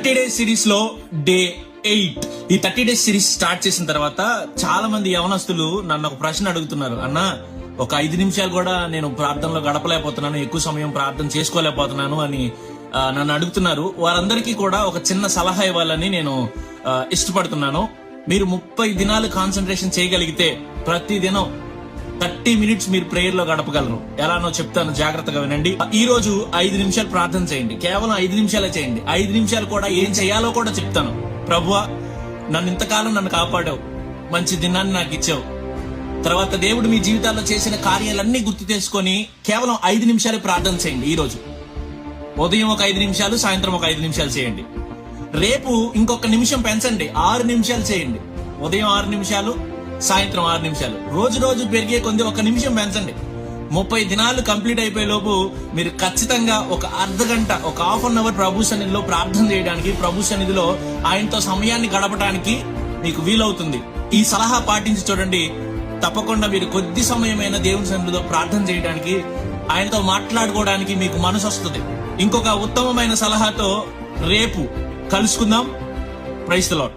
30 days series లో day 8. ఈ 30 days series start చేసిన తర్వాత చాలా మంది యవనస్తులు నన్ను ఒక ప్రశ్న అడుగుతున్నారు. అన్నా, ఒక 5 నిమిషాలు కూడా నేను ప్రార్థనలో గడపలేకపోతున్నాను, ఎక్కువ సమయం ప్రార్థన చేసుకోలేకపోతున్నాను అని నన్ను అడుగుతున్నారు. వారందరికీ కూడా ఒక చిన్న సలహా ఇవ్వాలని నేను ఇష్టపడుతున్నాను. మీరు 30 దినాలు కాన్సన్ట్రేషన్ చేయగలిగితే ప్రతి దినం 30 మినిట్స్ మీరు ప్రేయర్ లో గడపగలరు. ఎలానో చెప్తాను, జాగ్రత్తగా వినండి. ఈ రోజు 5 నిమిషాలు ప్రార్థన చేయండి. కేవలం 5 నిమిషాలే చేయండి. 5 నిమిషాలు కూడా ఏం చేయాలో కూడా చెప్తాను. ప్రభువా, నన్ను ఇంతకాలం నన్ను కాపాడావు, మంచి దినాన్ని నాకు ఇచ్చావు. తర్వాత దేవుడు మీ జీవితాల్లో చేసిన కార్యాలన్నీ గుర్తు చేసుకొని కేవలం 5 నిమిషాలు ప్రార్థన చేయండి. ఈ రోజు ఉదయం ఒక 5 నిమిషాలు, సాయంత్రం ఒక 5 నిమిషాలు చేయండి. రేపు ఇంకొక నిమిషం పెంచండి, 6 నిమిషాలు చేయండి. ఉదయం 6 నిమిషాలు, సాయంత్రం 6 నిమిషాలు. రోజు రోజు పెరిగే కొంది ఒక నిమిషం పెంచండి. 30 దినాలు కంప్లీట్ అయిపోయే లోపు మీరు ఖచ్చితంగా ఒక అర్ధ గంట, ఒక హాఫ్ అన్ అవర్ ప్రభు సన్నిధిలో ప్రార్థన చేయడానికి, ప్రభు సన్నిధిలో ఆయనతో సమయాన్ని గడపడానికి మీకు వీలవుతుంది. ఈ సలహా పాటించి చూడండి. తప్పకుండా మీరు కొద్ది సమయమైన దేవుని సన్నిధిలో ప్రార్థన చేయడానికి, ఆయనతో మాట్లాడుకోవడానికి మీకు మనసు వస్తుంది. ఇంకొక ఉత్తమమైన సలహాతో రేపు కలుసుకుందాం. Praise the lord.